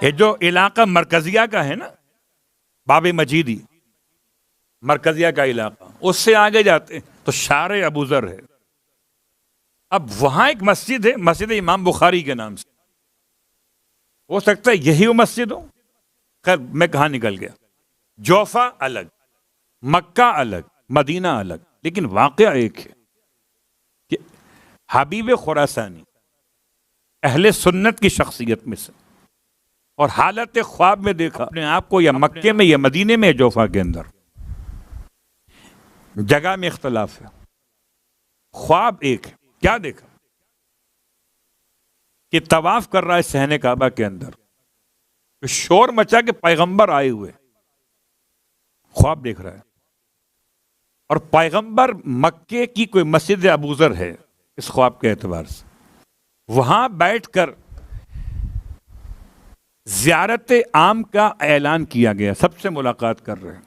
ये जो इलाका मरकजिया का है ना, बाबे मजीदी मरकजिया का इलाका, उससे आगे जाते हैं तो शारे अबूजर है। अब वहां एक मस्जिद है, मस्जिद इमाम बुखारी के नाम से, हो सकता है यही वो मस्जिद हो। खैर मैं कहाँ निकल गया। जोफा अलग, मक्का अलग, मदीना अलग, लेकिन वाकया एक है कि हबीब खुरासानी अहले सुन्नत की शख्सियत में से, और हालत ख्वाब में देखा अपने आप को, या मक्के में या मदीने में, जोफा के अंदर, जगह में इख्तलाफ है, ख्वाब एक है। क्या देखा कि तवाफ कर रहा है सहने काबा के अंदर, तो शोर मचा के पैगंबर आए हुए, ख्वाब देख रहा है, और पैगंबर मक्के की कोई मस्जिद अबूजर है इस ख्वाब के एतबार से, वहां बैठकर ज़ियारत आम का ऐलान किया गया, सबसे मुलाकात कर रहे हैं।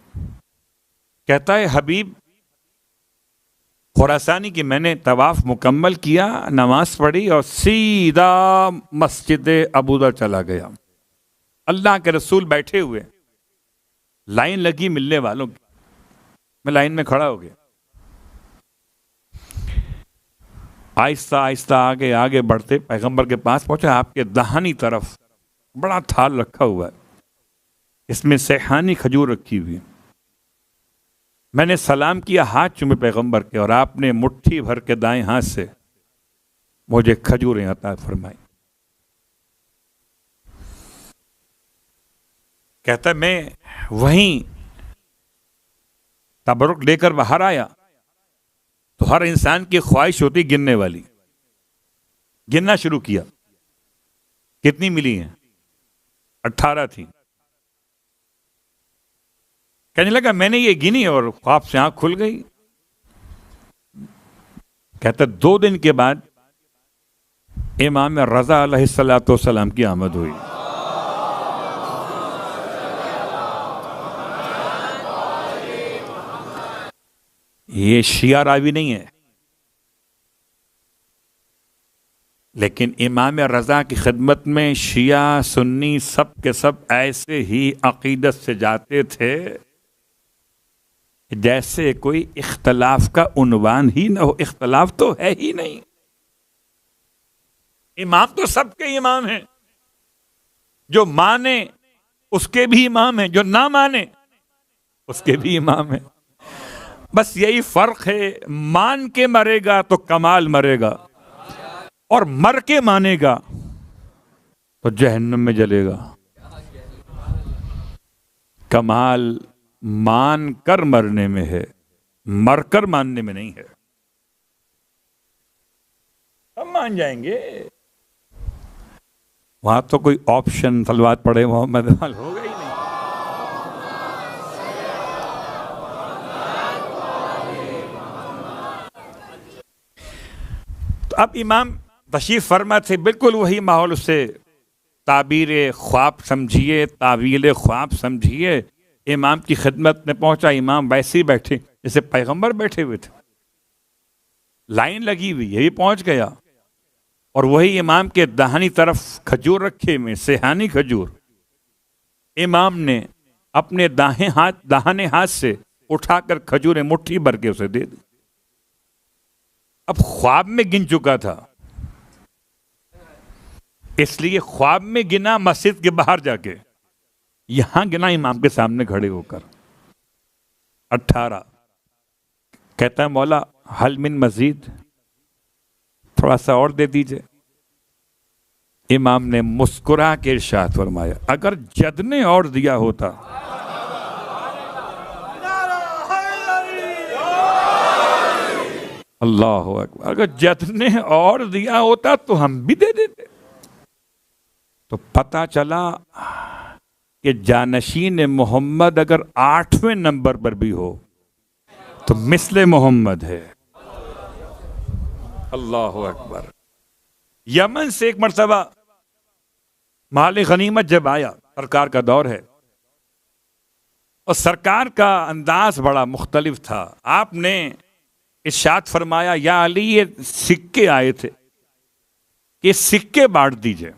कहता है हबीब खुरासानी की मैंने तवाफ मुकम्मल किया, नमाज पढ़ी और सीधा मस्जिद अबूजर चला गया। अल्लाह के रसूल बैठे हुए, लाइन लगी मिलने वालों की, मैं लाइन में खड़ा हो गया। आहिस्ता आहिस्ता आगे आगे बढ़ते पैगंबर के पास पहुंचे। आपके दाहिनी तरफ बड़ा थाल रखा हुआ है, इसमें सेहानी खजूर रखी हुई है। मैंने सलाम किया, हाथ चूमे पैगंबर के, और आपने मुट्ठी भर के दाएं हाथ से मुझे खजूरें अता फरमाई। कहता मैं वहीं तबरुक लेकर बाहर आया तो हर इंसान की ख्वाहिश होती गिनने वाली, गिनना शुरू किया। कितनी मिली हैं? 18 थी। कहने लगा मैंने ये गिनी और ख्वाब से आंख खुल गई। कहता 2 दिन के बाद इमाम रजा अलैहिस्सलाम की आमद हुई। ये शिया रावी नहीं है, लेकिन इमाम रजा की खिदमत में शिया सुन्नी सब के सब ऐसे ही अकीदत से जाते थे जैसे कोई इख्तलाफ का उन्वान ही ना हो। इख्तलाफ तो है ही नहीं, इमाम तो सबके इमाम हैं। जो माने उसके भी इमाम हैं, जो ना माने उसके भी इमाम हैं। बस यही फर्क है, मान के मरेगा तो कमाल मरेगा, और मर के मानेगा तो जहन्नम में जलेगा। कमाल मान कर मरने में है, मर कर मानने में नहीं है। हम मान जाएंगे, वहां तो कोई ऑप्शन सलवात पड़े मोहम्मद होगा ही नहीं। तो अब इमाम तशरीफ फरमा थे, बिल्कुल वही माहौल, उससे ताबीर ख्वाब समझिए, तावील ख्वाब समझिए। इमाम की खिदमत में पहुंचा, इमाम वैसे ही बैठे जैसे पैगंबर बैठे हुए थे, लाइन लगी हुई, यही पहुंच गया। और वही इमाम के दाहिनी तरफ खजूर रखे में सेहानी खजूर, इमाम ने अपने दाहिने हाथ से उठाकर खजूरें मुट्ठी भर के उसे दे दी। अब ख्वाब में गिन चुका था, इसलिए ख्वाब में गिना मस्जिद के बाहर जाके, यहां गिना इमाम के सामने खड़े होकर 18। कहता है मौला हल मिन मजीद, थोड़ा सा और दे दीजिए। इमाम ने मुस्कुरा के इरशाद फरमाया, अगर जद ने और दिया होता अल्लाह अकबर, अगर जद ने और दिया होता तो हम भी दे देते। तो पता चला कि जानशीन मोहम्मद अगर 8वें नंबर पर भी हो तो मिसले मोहम्मद है। अल्लाह अकबर। यमन से एक मर्तबा माल गनीमत जब आया, सरकार का दौर है, और सरकार का अंदाज बड़ा मुख्तलिफ था। आपने इरशाद फरमाया, या अली ये सिक्के आए थे, ये सिक्के बांट दीजिए।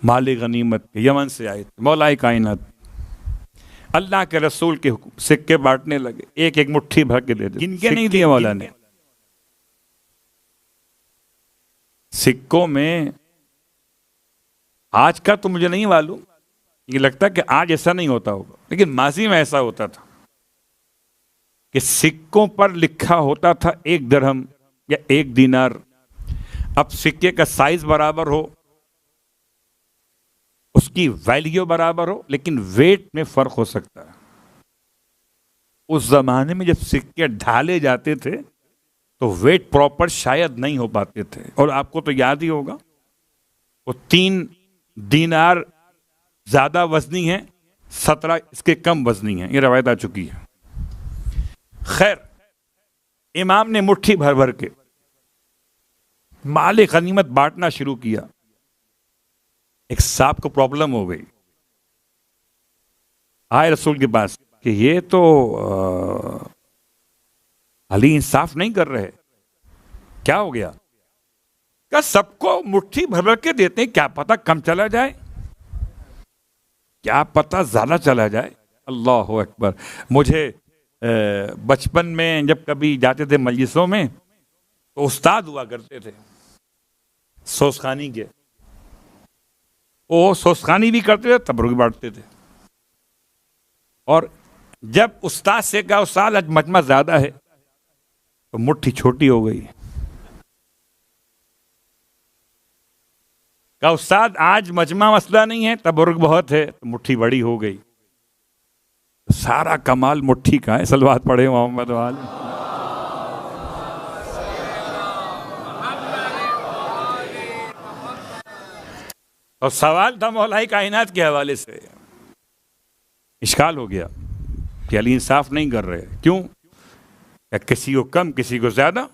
माल गनीमत के यमन से आए थे, मौलाए कायनात अल्लाह के रसूल के सिक्के बांटने लगे, एक एक मुट्ठी भर के दे दे, गिनके नहीं दिए मौला ने। सिक्कों में आज का तो मुझे नहीं मालूम, ये लगता है कि आज ऐसा नहीं होता होगा, लेकिन माजी में ऐसा होता था कि सिक्कों पर लिखा होता था 1 दिरहम या 1 दीनार। अब सिक्के का साइज बराबर हो, उसकी वैल्यू बराबर हो, लेकिन वेट में फर्क हो सकता है। उस जमाने में जब सिक्के ढाले जाते थे तो वेट प्रॉपर शायद नहीं हो पाते थे। और आपको तो याद ही होगा, वो 3 दीनार ज्यादा वजनी है, 17 इसके कम वजनी है, ये रवायत आ चुकी है। खैर, इमाम ने मुट्ठी भर भर के माल गनीमत बांटना शुरू किया। एक साहब को प्रॉब्लम हो गई, आए रसूल के पास कि ये तो अली इंसाफ नहीं कर रहे, क्या हो गया? क्या सबको मुट्ठी भर भर के देते हैं, क्या पता कम चला जाए, क्या पता ज्यादा चला जाए। अल्लाह अकबर। मुझे बचपन में जब कभी जाते थे मजलिसों में तो उस्ताद हुआ करते थे सोसखानी के, वो सोसखानी भी करते थे, तबरुक भी बांटते थे। और जब उस्ताद से कहा उस्ताद आज मजमा ज्यादा है, तो मुट्ठी छोटी हो गई। कहा उस्ताद आज मजमा मसला नहीं है, तबरुक बहुत है, तो मुट्ठी बड़ी हो गई। सारा कमाल मुट्ठी का है। सलवात पढ़े मोहम्मद वाले। और सवाल था मौलाई कायनात के हवाले से, इश्काल हो गया कि अली इंसाफ नहीं कर रहे, क्यों? या किसी को कम किसी को ज्यादा,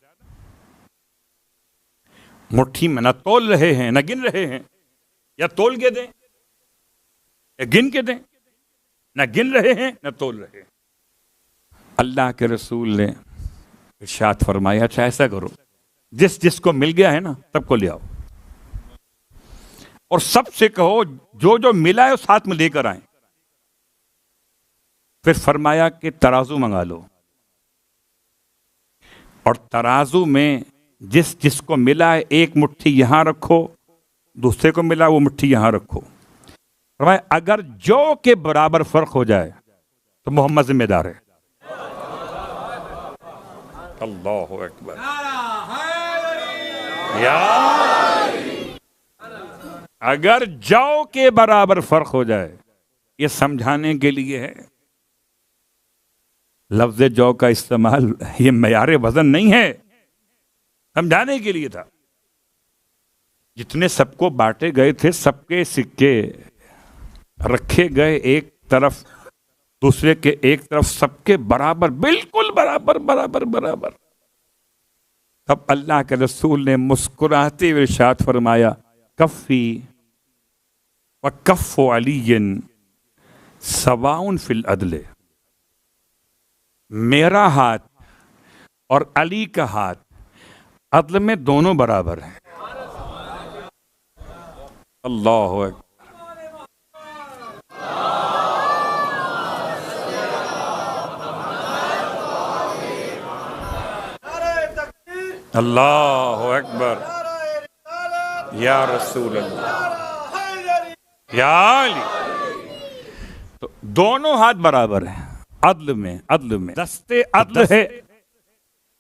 मुट्ठी में न तोल रहे हैं न गिन रहे हैं, या तोल के दें या गिन के दें, न गिन रहे हैं न तोल रहे हैं। अल्लाह के रसूल ने इरशाद फरमाया, अच्छा ऐसा करो, जिस जिसको मिल गया है ना सबको ले आओ, और सबसे कहो जो जो मिला है वो साथ में लेकर आए। फिर फरमाया कि तराजू मंगा लो, और तराजू में जिस जिसको मिला है एक मुट्ठी यहां रखो, दूसरे को मिला वो मुट्ठी यहां रखो। फरमाया अगर जो के बराबर फर्क हो जाए तो मोहम्मद जिम्मेदार है। अल्लाह अकबर। अगर जौ के बराबर फर्क हो जाए, ये समझाने के लिए है। लफ्ज जौ का इस्तेमाल ये मयारे वजन नहीं है, समझाने के लिए था। जितने सबको बांटे गए थे, सबके सिक्के रखे गए एक तरफ, दूसरे के एक तरफ, सबके बराबर, बिल्कुल बराबर बराबर बराबर। तब अल्लाह के रसूल ने मुस्कुराते हुए इरशाद फरमाया, कफ़ी व कफ़्फ़ु अलीयन सवाउन फिल अदले, मेरा हाथ और अली का हाथ अदल में दोनों बराबर हैं। अल्लाह अकबर। अल्लाह अकबर। या रसूल अल्लाह, या अली। तो दोनों हाथ बराबर हैं अदल में, अदल में। दस्ते अदल है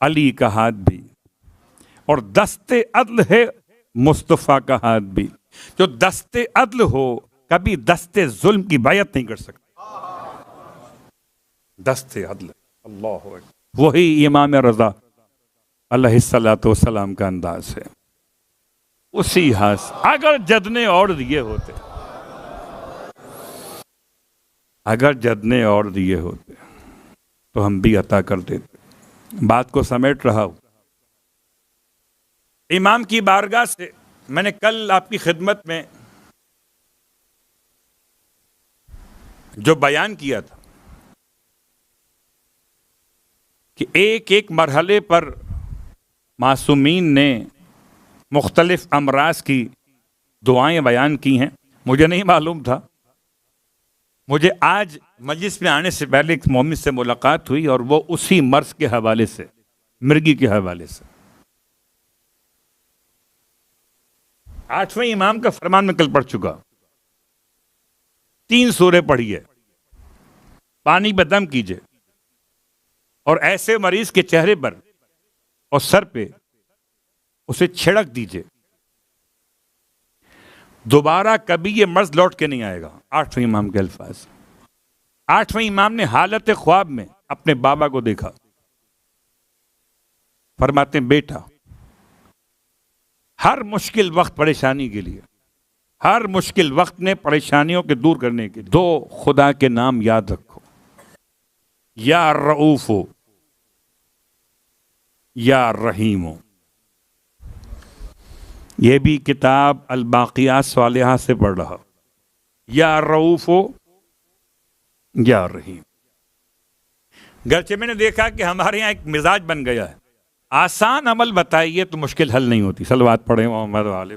अली का हाथ भी, और दस्ते अदल है मुस्तफा का हाथ भी। जो दस्ते अदल हो कभी दस्ते जुल्म की बैयत नहीं कर सकता। दस्ते अदल, अल्लाह अकबर। वही इमाम रजा अलैहिस्सलातु वस्सलाम का अंदाज है। उसी हाथ से अगर जद ने और दिए होते, अगर जद ने और दिए होते तो हम भी अता कर देते। बात को समेट रहा हूं। इमाम की बारगाह से मैंने कल आपकी खिदमत में जो बयान किया था कि एक एक मरहले पर मासूमीन ने मुख्तलिफ अमराज की दुआएं बयान की हैं, मुझे नहीं मालूम था। मुझे आज मजलिस में आने से पहले एक मोमिन से मुलाकात हुई और वो उसी मर्ज के हवाले से, मिर्गी के हवाले से। 8वें इमाम का फरमान में कल पढ़ चुका। 3 सूरे पढ़िए, पानी पे दम कीजिए और ऐसे मरीज के चेहरे पर और सर पे उसे छिड़क दीजिए, दोबारा कभी ये मर्ज लौट के नहीं आएगा। 8वें इमाम के अल्फाज। 8वें इमाम ने हालत ख्वाब में अपने बाबा को देखा। फरमाते हैं, बेटा, हर मुश्किल वक्त परेशानी के लिए, हर मुश्किल वक्त में परेशानियों के दूर करने के लिए 2 खुदा के नाम याद रखो, या रऊफ हो या रहीम हो। यह भी किताब अल बाक़ियात सालिहा से पढ़ रहा। या रऊफ हो या रहीम। गरचे मैंने देखा कि हमारे यहाँ एक मिजाज बन गया है, आसान अमल बताइए तो मुश्किल हल नहीं होती। सलवात पढ़े मोहम्मद वाले।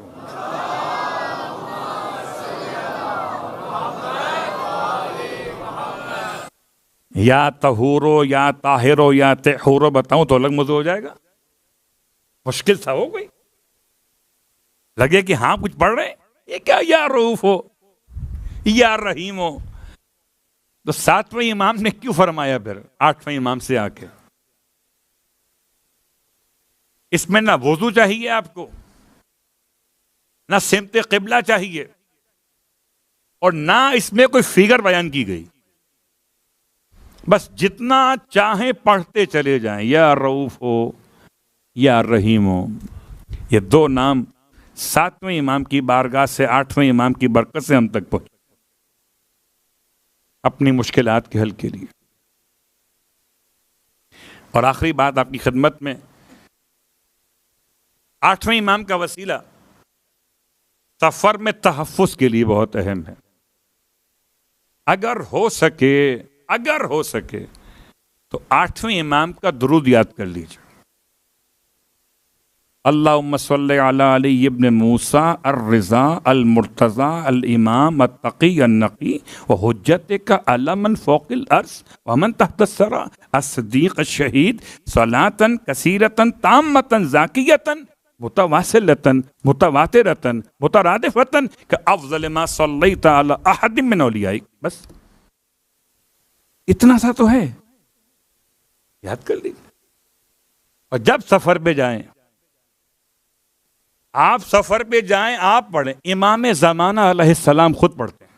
या तहूरो या ताहिरो या तेहूरो बताऊं तो अलग मौजू हो जाएगा। मुश्किल सा हो कोई लगे कि हाँ कुछ पढ़ रहे, ये क्या या रऊफ हो या रहीम हो। तो 7वें इमाम ने क्यों फरमाया फिर 8वें इमाम से आके? इसमें ना वुजू चाहिए आपको, ना सिमते किबला चाहिए, और ना इसमें कोई फिगर बयान की गई। बस जितना चाहे पढ़ते चले जाएं, या रऊफ हो या रहीम हो। ये 2 नाम 7वें इमाम की बारगाह से 8वें इमाम की बरकत से हम तक पहुंचे अपनी मुश्किलात के हल के लिए। और आखिरी बात आपकी खिदमत में, 8वें इमाम का वसीला सफर में तहफ्फुज़ के लिए बहुत अहम है। अगर हो सके तो 8वें इमाम का दुरूद याद कर लीजिए। अल्लाहुम्मा सल्ली अला अली इब्न मूसा अर्रिज़ा अल मुर्तज़ा अल इमाम अत्तक़ी अन्नक़ी व हुज्जतिका अला मन फ़ौक़िल अर्ज़ व मन तहत सरा अस्सदीक़ अश्शहीद सलातन कसीरतन ताम्मतन ज़ाकियतन मुतवासिलतन मुतवातिरतन मुतरादिफ़तन का अफ़ज़ल मा सल्लैता अला अहदिम मिन औलियाइक। बस इतना सा तो है, याद कर लीजिए। और जब सफर पे जाएं, आप सफर पे जाएं, आप पढ़ें। इमाम ज़माना अलैहिस्सलाम खुद पढ़ते हैं।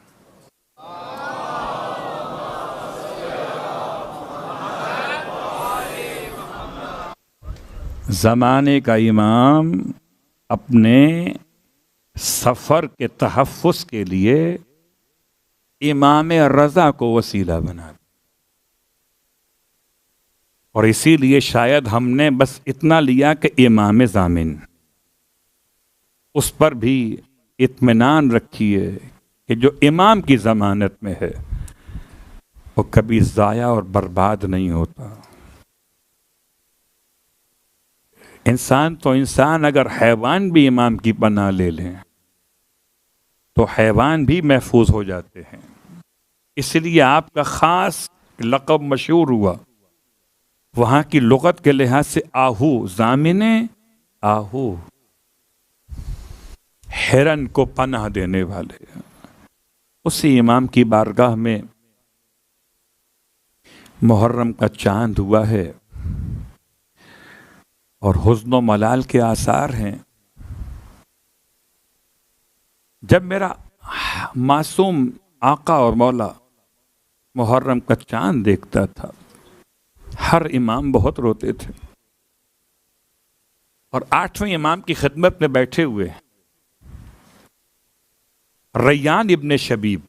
ज़माने का इमाम अपने सफर के तहफ़्फ़ुज़ के लिए इमाम रज़ा को वसीला बना, और इसीलिए शायद हमने बस इतना लिया कि इमाम ज़ामिन। उस पर भी इत्मीनान रखिए कि जो इमाम की ज़मानत में है वो कभी ज़ाया और बर्बाद नहीं होता। इंसान अगर हैवान भी इमाम की पनाह ले लें तो हैवान भी महफूज हो जाते हैं। इसलिए आपका ख़ास लक़ब मशहूर हुआ वहाँ की लुग़त के लिहाज से आहू, ज़ामिने आहू, हिरन को पनाह देने वाले। उसी इमाम की बारगाह में मुहर्रम का चांद हुआ है और हुज़्न व मलाल के आसार हैं। जब मेरा मासूम आका और मौला मुहर्रम का चांद देखता था, हर इमाम बहुत रोते थे। और 8वें इमाम की खिदमत में बैठे हुए रैयान इब्ने शबीब,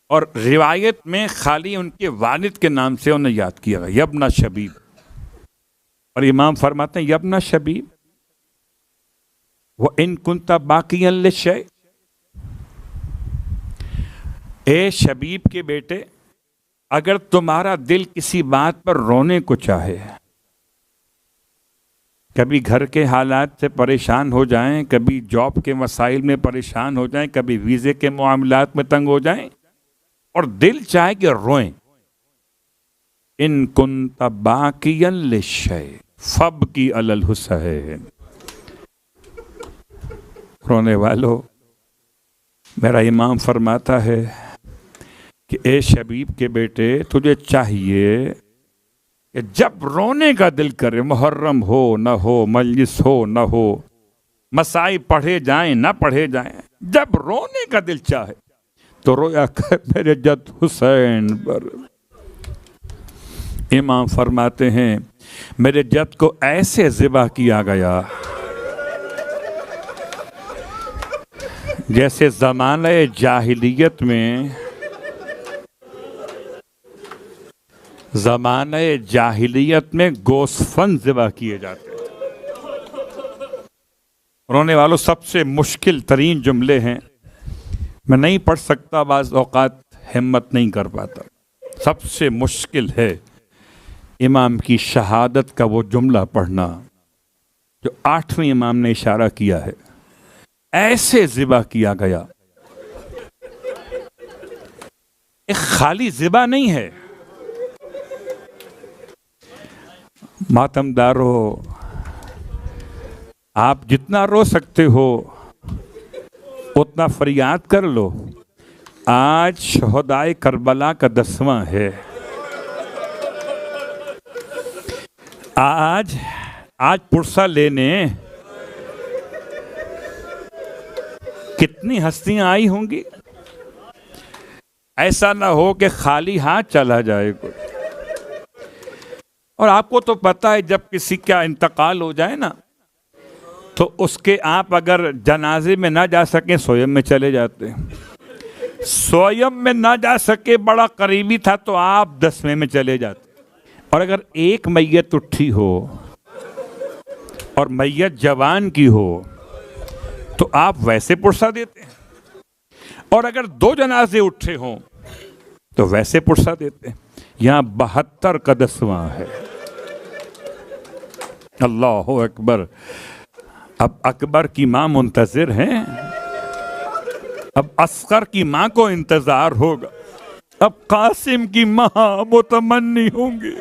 और रिवायत में खाली उनके वालिद के नाम से उन्हें याद किया गया, यब्ना शबीब। और इमाम फरमाते हैं, यब्ना शबीब व इन कुंता बाकियन लिशै, ए शबीब के बेटे, अगर तुम्हारा दिल किसी बात पर रोने को चाहे कभी घर के हालात से परेशान हो जाएं, कभी जॉब के मसाइल में परेशान हो जाएं, कभी वीज़े के मामलात में तंग हो जाएं और दिल चाहे कि रोएं। इन कुंत बाकियन लिशै फब की अलल हुसैन। रोने वालों, मेरा इमाम फरमाता है कि ए शबीब के बेटे, तुझे चाहिए कि जब रोने का दिल करे, मुहर्रम हो न हो, मजलिस हो न हो, मसाई पढ़े जाएं न पढ़े जाएं, जब रोने का दिल चाहे तो रोया कर मेरे जद हुसैन पर। इमाम फरमाते हैं मेरे जद को ऐसे ज़िबा किया गया जैसे ज़माने जाहिलियत में गोस्फन ज़िबा किए जाते हैं। रोने वालों, सबसे मुश्किल तरीन जुमले हैं, मैं नहीं पढ़ सकता, बाज़ औक़ात हिम्मत नहीं कर पाता। सबसे मुश्किल है इमाम की शहादत का वो जुमला पढ़ना जो 8वें इमाम ने इशारा किया है, ऐसे ज़िबा किया गया। एक खाली ज़िबा नहीं है। मातमदारो, आप जितना रो सकते हो उतना फरियाद कर लो। आज शहदाए करबला का 10वां है। आज पुरसा लेने कितनी हस्तियां आई होंगी। ऐसा ना हो कि खाली हाथ चला जाए कोई। और आपको तो पता है, जब किसी का इंतकाल हो जाए ना, तो उसके आप अगर जनाजे में ना जा सके, सोयम में चले जाते हैं। सोयम में ना जा सके, बड़ा करीबी था, तो आप 10वें में चले जाते। और अगर एक मैयत उठी हो और मैयत जवान की हो तो आप वैसे पुरसा देते हैं। और अगर 2 जनाजे उठे हों तो वैसे पुरसा देते हैं। यहां 72 का 10वां है। अल्लाह अकबर। अब अकबर की मां मुंतजिर हैं, अब असगर की मां को इंतजार होगा, अब कासिम की मां मुतमन्नी होंगी,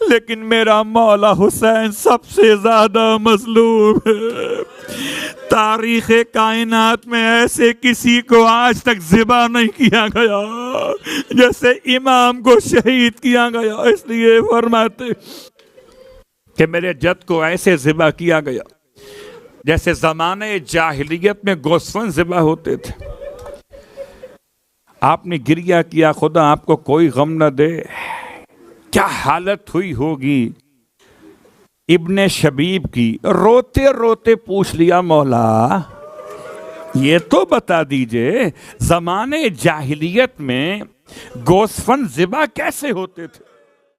लेकिन मेरा मौला हुसैन सबसे ज्यादा मजलूम है। तारीख़ कायनात में ऐसे किसी को आज तक ज़िबा नहीं किया गया जैसे इमाम को शहीद किया गया। इसलिए फरमाते कि मेरे जद को ऐसे ज़िबा किया गया जैसे ज़माने जाहिलियत में गोस्फन ज़िबा होते थे। आपने गिरिया किया, खुदा आपको कोई गम न दे। क्या हालत हुई होगी इब्ने शबीब की। रोते रोते पूछ लिया, मौला ये तो बता दीजिए, ज़माने जाहिलियत में गोस्फन ज़िबा कैसे होते थे।